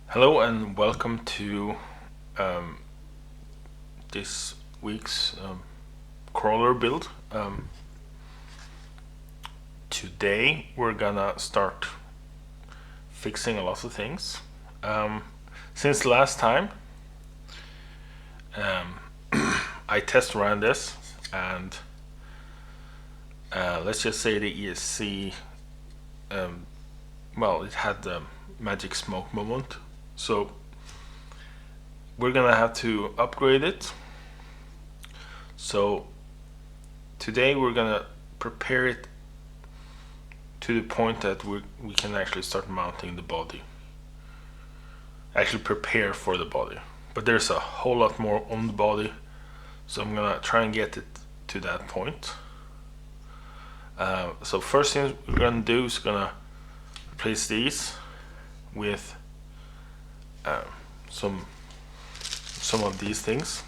Hello and welcome to this week's crawler build. Today we're gonna start fixing a lot of things. Since last time I test ran this and let's just say the ESC, well, it had the magic smoke moment, so we're gonna have to upgrade it. So today we're gonna prepare it to the point that we can actually start mounting the body, actually prepare for the body. But there's a whole lot more on the body, so I'm gonna try and get it to that point. So first thing we're gonna do is gonna replace these with some of these things.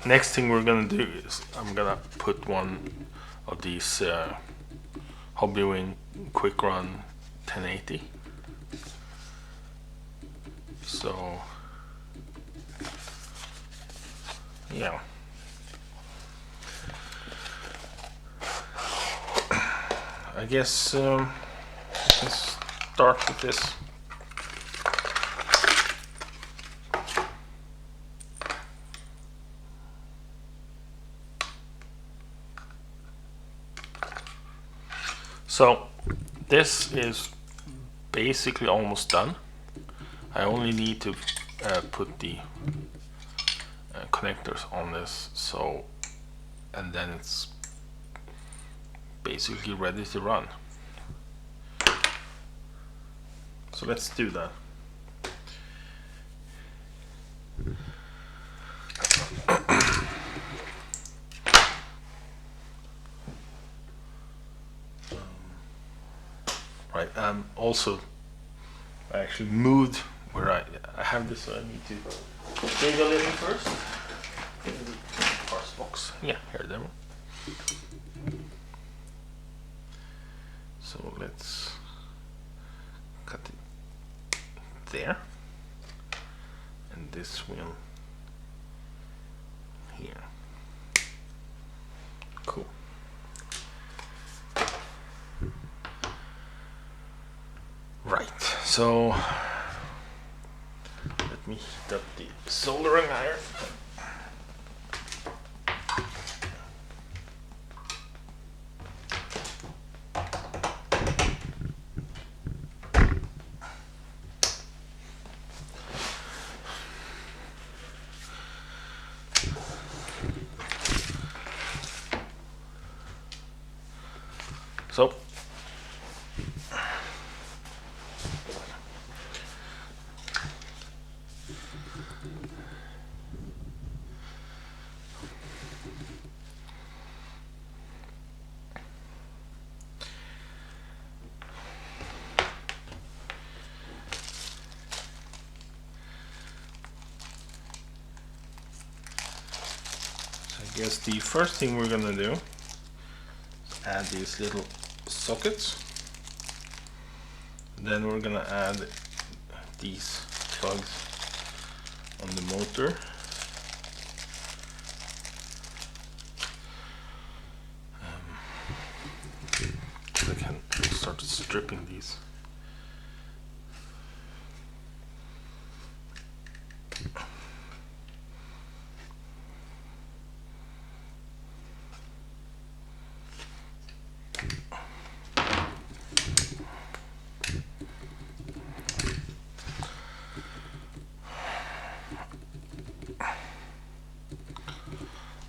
Next thing we're gonna do is I'm gonna put one of these Hobbywing Quick Run 1080. So yeah, I guess let's start with this. So this is basically almost done. I only need to put the connectors on this, so and then it's basically ready to run. So let's do that. Right, also I actually moved where I have this, so I need to dig a little first. Parts box. Yeah, here they are. So let's cut it there, and this will here. Cool. Right, so let me heat up the soldering iron. So I guess the first thing we're gonna do is add these little sockets. Then we're gonna add these plugs on the motor. I can start stripping these.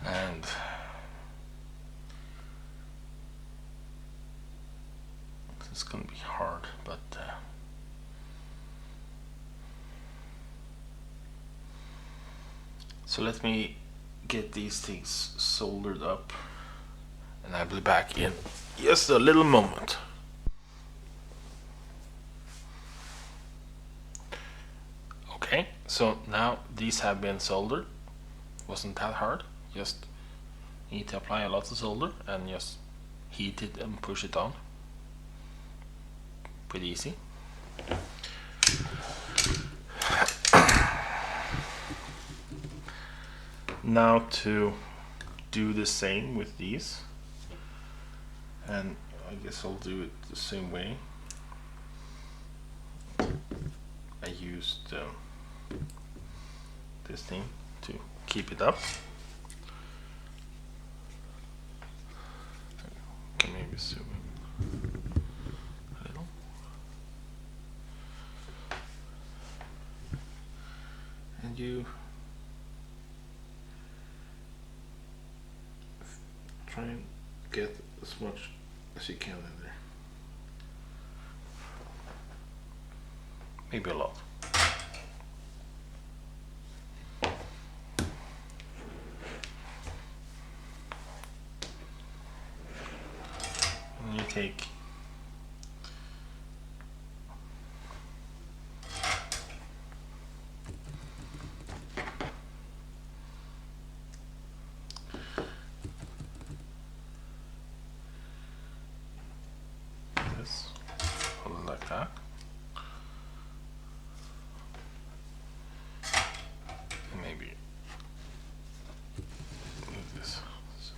And this is gonna be hard, but so let me get these things soldered up, and I'll be back in just a little moment. Okay, so now these have been soldered. Wasn't that hard? Just need to apply a lot of solder and just heat it and push it on. Pretty easy. Now to do the same with these, and I guess I'll do it the same way. I used this thing to keep it up. Can maybe zoom in a little. And you try and get as much as you can in there. Maybe a lot. And you take this, hold it like that. And maybe move this. So.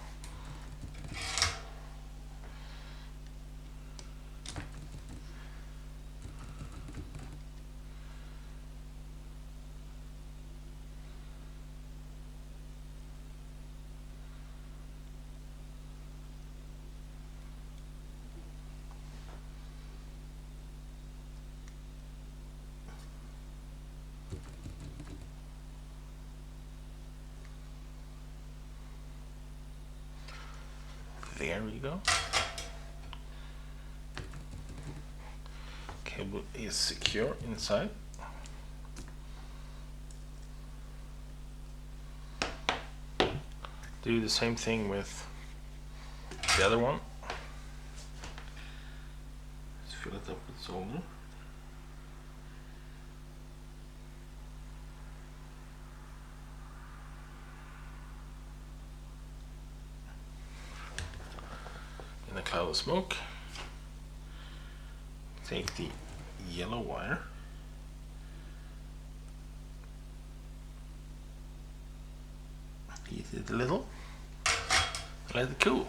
There we go. Cable is secure inside. Do the same thing with the other one. Let's fill it up with solder. In a cloud of smoke, take the yellow wire, heat it a little, let it cool.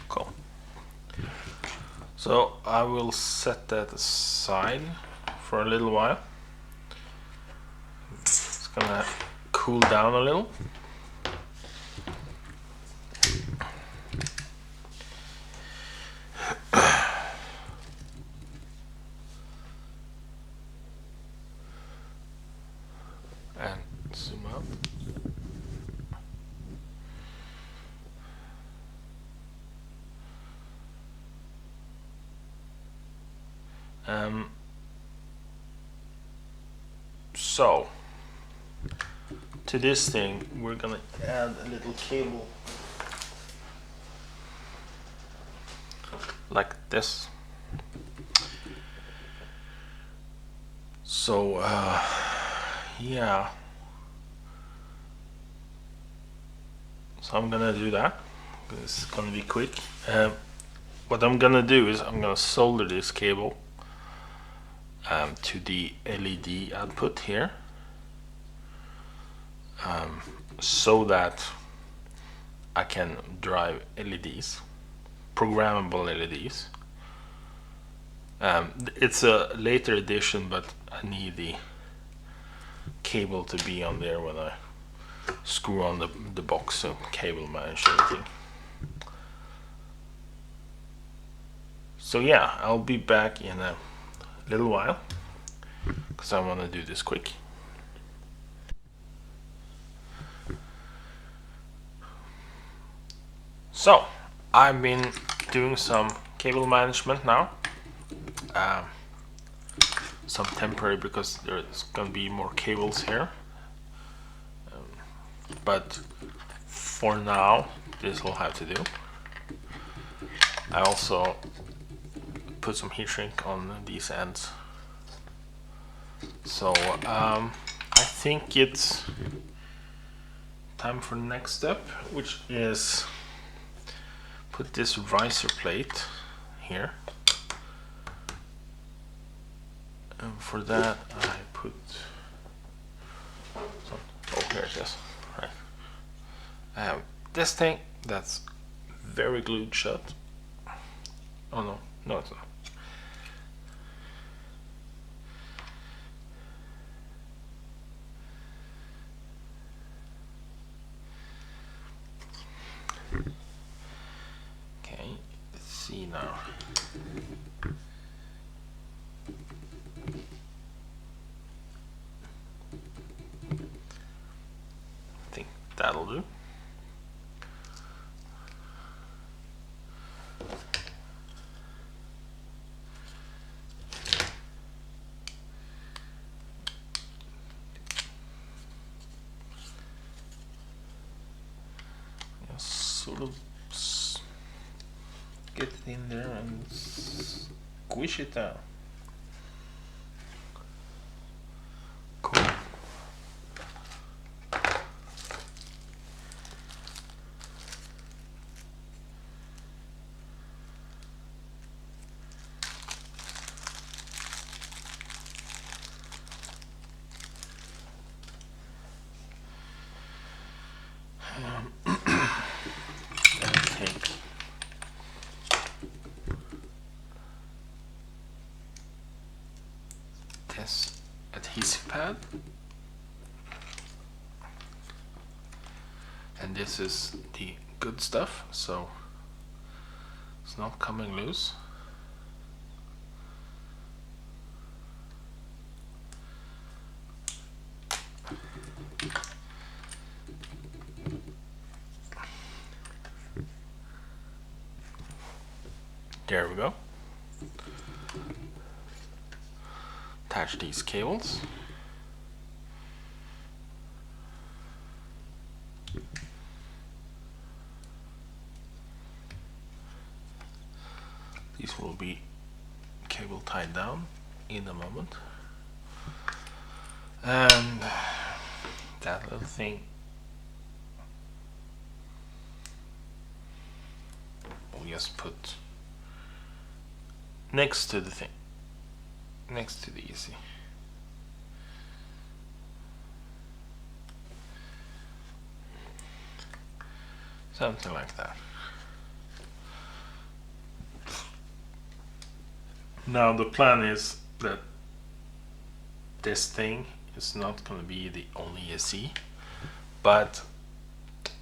Cool. So I will set that aside for a little while. It's gonna cool down a little. And zoom out. So to this thing we're gonna add a little cable like this. So yeah, so I'm gonna do that. It's gonna be quick. What I'm gonna do is I'm gonna solder this cable to the LED output here, so that I can drive LEDs, programmable LEDs. It's a later edition, but I need the cable to be on there when I screw on the box, so cable manage everything. So yeah, I'll be back in a little while because I want to do this quick. So I've been doing some cable management now, some temporary because there's gonna be more cables here, but for now this will have to do. I also put some heat shrink on these ends, so I think it's time for the next step, which is put this riser plate here. And for that I put some, oh, here it is. Right. I have this thing that's very glued shut. Oh no, no it's not. Okay, let's see now. I think that'll do. Sort of get it in there and squish it down. Cool. Take this adhesive pad, and this is the good stuff, so it's not coming loose. There we go. Attach these cables. These will be cable tied down in a moment. And that little thing we'll just put next to the thing, next to the EC. Something like that. Now the plan is that this thing is not going to be the only ESC, but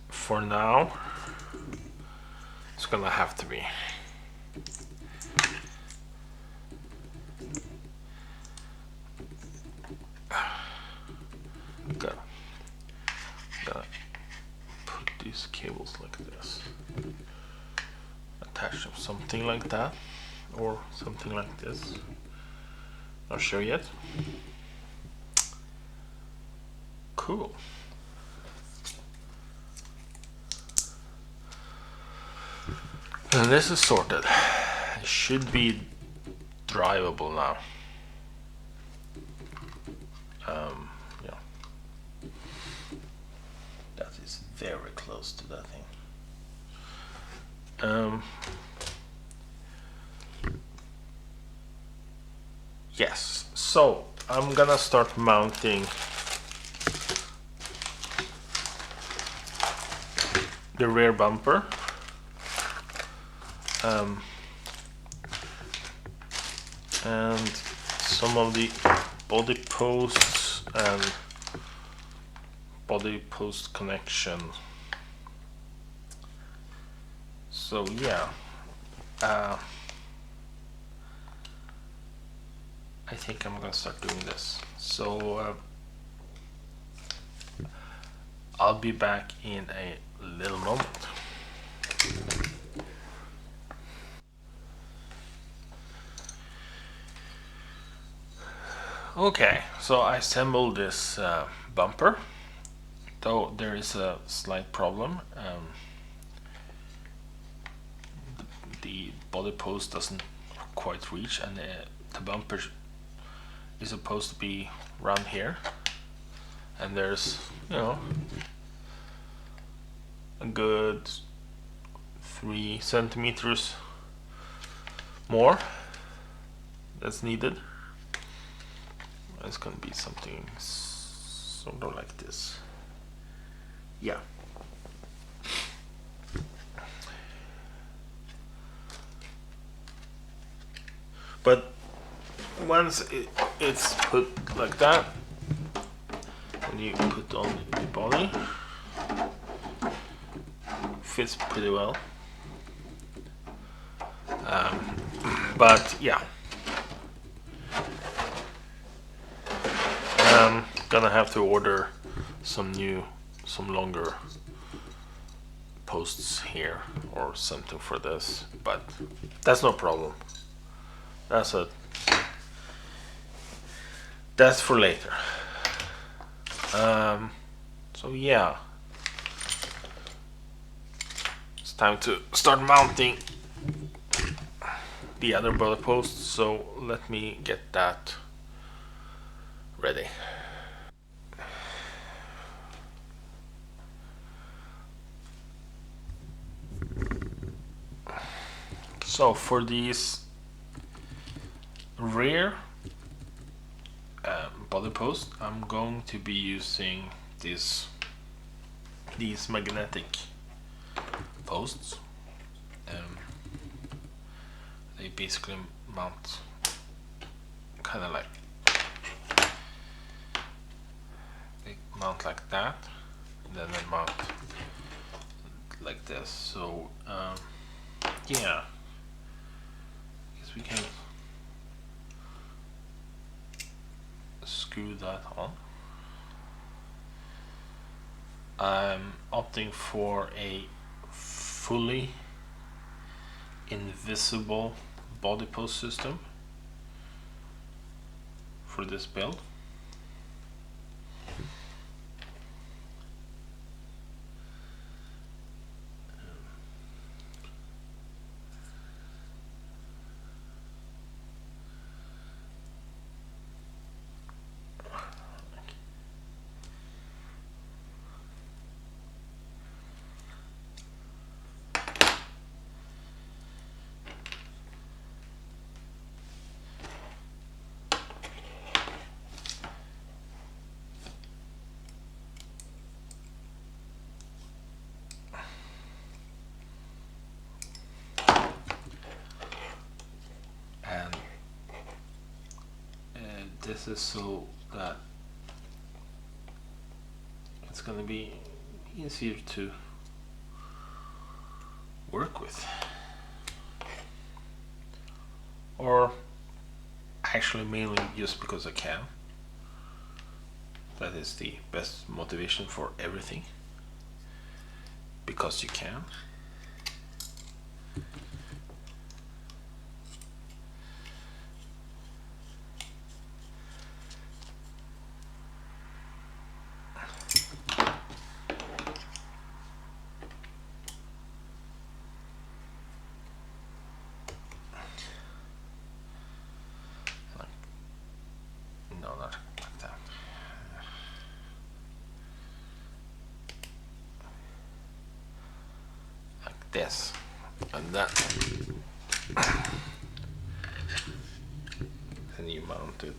for now it's going to have to be. Gotta put these cables like this, attach them something like that or something like this, not sure yet. Cool. And this is sorted. It should be drivable now. Yeah, that is very close to that thing. Yes, so I'm gonna start mounting the rear bumper. And some of the body posts and body post connection. So yeah, I think I'm gonna start doing this. So I'll be back in a little moment. Okay, so I assembled this bumper, though there is a slight problem. The body post doesn't quite reach, and the bumper is supposed to be around here, and there's, you know, a good 3 centimeters more that's needed. It's gonna be something sort of like this. Yeah. But once it's put like that, and you put on the body, fits pretty well. But yeah, I'm gonna have to order some longer posts here or something for this, but that's no problem. That's for later. So yeah, it's time to start mounting the other body posts. So let me get that ready. So for these rear body posts, I'm going to be using these magnetic posts. They basically mount kind of like that, and then they mount like this. So yeah, I guess we can screw that on. I'm opting for a fully invisible body post system for this build. This is so that it's going to be easier to work with, or actually mainly just because I can. That is the best motivation for everything, because you can. No, not like that. Like this, and that. And you mount it.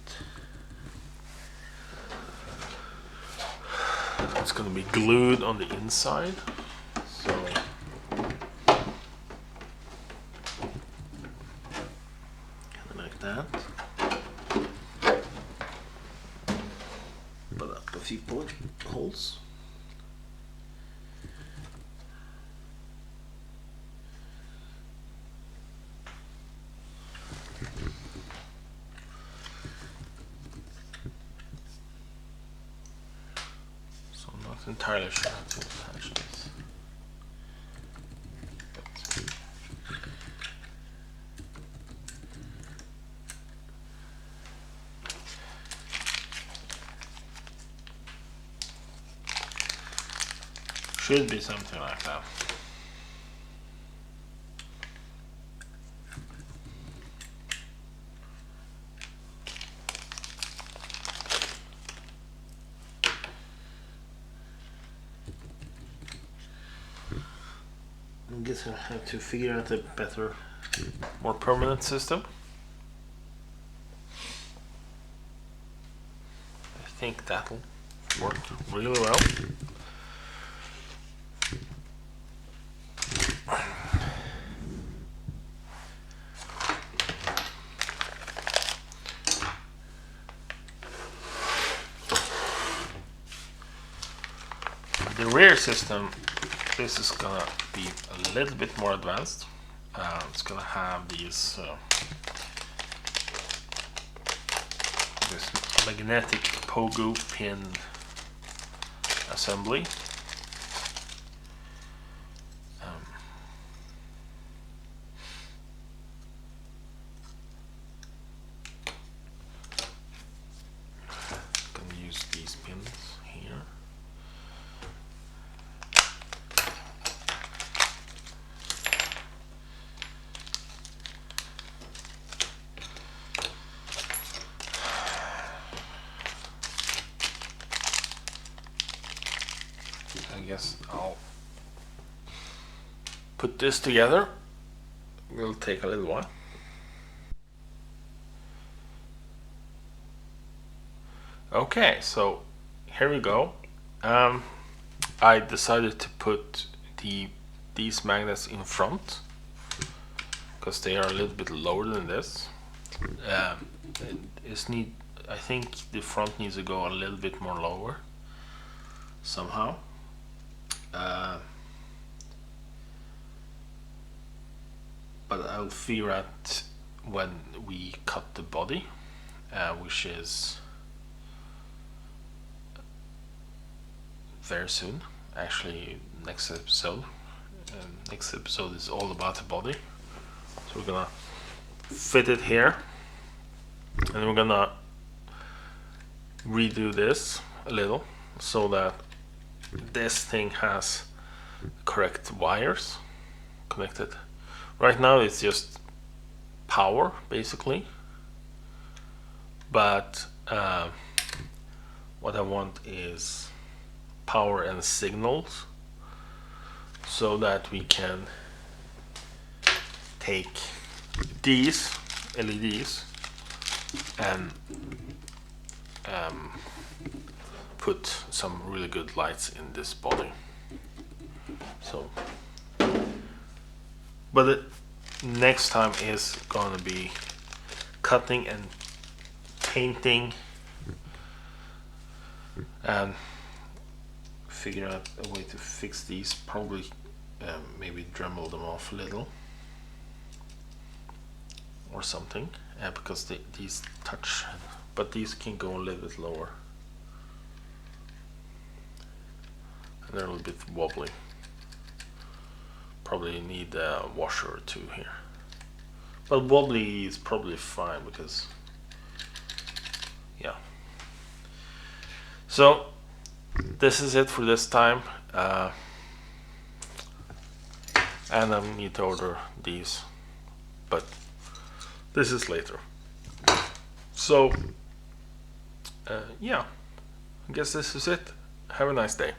It's going to be glued on the inside, so like that. Put up a few point holes. So I'm not entirely sure how to attach this. Should be something like that. I guess I'll have to figure out a better, more permanent system. I think that'll work really well. The rear system, this is gonna be a little bit more advanced. It's gonna have these this magnetic pogo pin assembly. Gonna use these pins here. I guess I'll put this together. Will take a little while. Okay, so here we go. I decided to put these magnets in front because they are a little bit lower than this. I think the front needs to go a little bit more lower somehow. But I'll figure out when we cut the body, which is very soon, actually next episode. Next episode is all about the body, so we're gonna fit it here, and we're gonna redo this a little so that this thing has correct wires connected. Right now it's just power basically, but what I want is power and signals so that we can take these LEDs and put some really good lights in this body. So, but the next time is gonna be cutting and painting and figure out a way to fix these. Probably maybe Dremel them off a little or something, because these touch, but these can go a little bit lower and they're a little bit wobbly. Probably need a washer or two here, but wobbly is probably fine because yeah. So this is it for this time, and I need to order these, but this is later. So yeah, I guess this is it. Have a nice day.